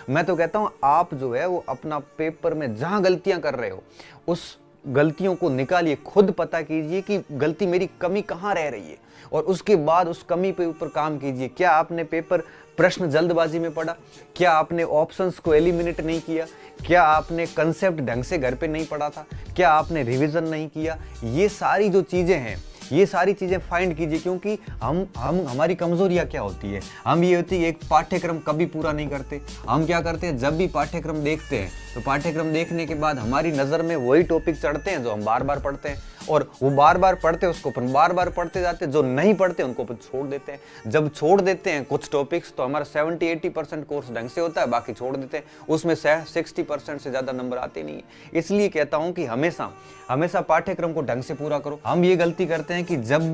मैं तो कहता हूँ आप जो है वो अपना पेपर में जहाँ गलतियाँ कर रहे हो उस गलतियों को निकालिए, खुद पता कीजिए कि गलती मेरी कमी कहाँ रह रही है और उसके बाद उस कमी पे ऊपर काम कीजिए। क्या आपने पेपर प्रश्न जल्दबाजी में पढ़ा? क्या आपने ऑप्शंस को एलिमिनेट नहीं किया? क्या आपने कंसेप्ट ढंग से घर पे नहीं पढ़ा था? क्या आपने रिवीजन नहीं किया? ये सारी जो चीज़ें हैं, ये सारी चीज़ें फाइंड कीजिए, क्योंकि हम हमारी कमजोरियाँ क्या होती है, हम ये होती है एक पाठ्यक्रम कभी पूरा नहीं करते। हम क्या करते हैं, जब भी पाठ्यक्रम देखते हैं तो पाठ्यक्रम देखने के बाद हमारी नज़र में वही टॉपिक चढ़ते हैं जो हम बार बार पढ़ते हैं, और वो बार बार पढ़ते हैं उसको अपन बार बार पढ़ते जाते हैं, जो नहीं पढ़ते उनको अपन छोड़ देते हैं। जब छोड़ देते हैं कुछ टॉपिक्स तो हमारा 70-80% कोर्स ढंग से होता है, बाकी छोड़ देते हैं, उसमें 60% से ज़्यादा नंबर आते नहीं है। इसलिए कहता हूँ कि हमेशा हमेशा पाठ्यक्रम को ढंग से पूरा करो। हम ये गलती करते हैं कि जब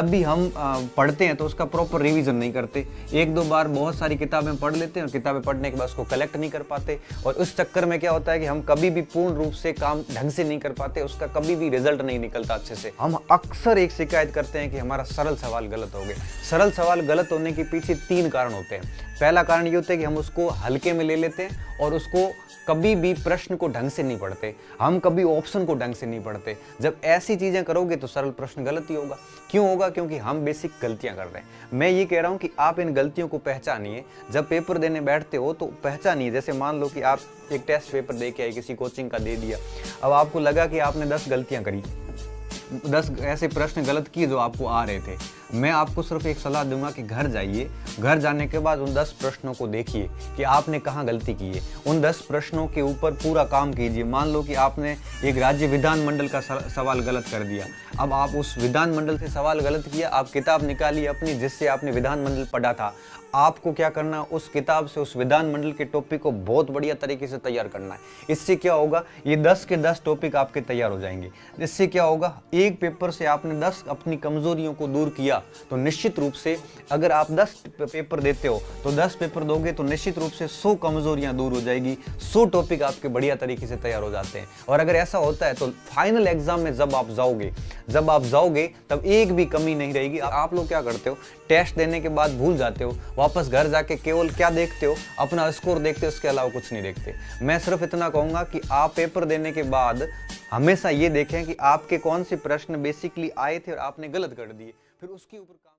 भी हम पढ़ते हैं तो उसका प्रॉपर रिवीजन नहीं करते। एक दो बार बहुत सारी किताबें पढ़ लेते हैं और किताबें पढ़ने के बाद उसको कलेक्ट नहीं कर पाते, और उस चक्कर में क्या होता है कि हम कभी भी पूर्ण रूप से काम ढंग से नहीं कर पाते, उसका कभी भी रिजल्ट नहीं निकलता अच्छे से। हम अक्सर एक शिकायत करते हैं कि हमारा सरल सवाल गलत हो गए। सरल सवाल गलत होने के पीछे 3 कारण होते हैं। पहला कारण ये होता है कि हम उसको हल्के में ले लेते हैं और उसको कभी भी प्रश्न को ढंग से नहीं पढ़ते, हम कभी ऑप्शन को ढंग से नहीं पढ़ते। जब ऐसी चीजें करोगे तो सरल प्रश्न गलत ही होगा। क्यों होगा? क्योंकि हम बेसिक गलतियां कर रहे हैं। मैं ये कह रहा हूं कि आप इन गलतियों को पहचानिए। जब पेपर देने बैठते हो तो पहचानिए। जैसे मान लो कि आप एक टेस्ट पेपर दे के आए, किसी कोचिंग का दे दिया, अब आपको लगा कि आपने 10 गलतियां करी, 10 ऐसे प्रश्न गलत किए जो आपको आ रहे थे। मैं आपको सिर्फ एक सलाह दूंगा कि घर जाइए, घर जाने के बाद उन 10 प्रश्नों को देखिए कि आपने कहाँ गलती की है। उन 10 प्रश्नों के ऊपर पूरा काम कीजिए। मान लो कि आपने एक राज्य विधानमंडल का सवाल गलत कर दिया, अब आप उस विधानमंडल से सवाल गलत किया, आप किताब निकालिए अपनी जिससे आपने विधानमंडल पढ़ा था। आपको क्या करना, उस किताब से उस विधानमंडल के टॉपिक को बहुत बढ़िया तरीके से तैयार करना है। इससे क्या होगा, ये 10 के 10 टॉपिक आपके तैयार हो जाएंगे। इससे क्या होगा, एक पेपर से आपने 10 अपनी कमजोरियों को दूर किया तो निश्चित रूप से अगर आप 10 पेपर देते हो तो 10 पेपर दोगे तो निश्चित रूप से 100 कमजोरियां दूर हो जाएगी, 100 टॉपिक आपके बढ़िया तरीके से तैयार हो जाते हैं। और अगर ऐसा होता है तो फाइनल एग्जाम में जब आप जाओगे तब एक भी कमी नहीं रहेगी। आप लोग क्या करते हो, टेस्ट देने के बाद भूल जाते हो, वापस घर जाके केवल क्या देखते हो, अपना स्कोर देखते हो, उसके अलावा कुछ नहीं देखते। मैं सिर्फ इतना कहूंगा कि आप पेपर देने के बाद हमेशा ये देखें कि आपके कौन से प्रश्न बेसिकली आए थे और आपने गलत कर दिए, फिर उसके ऊपर काम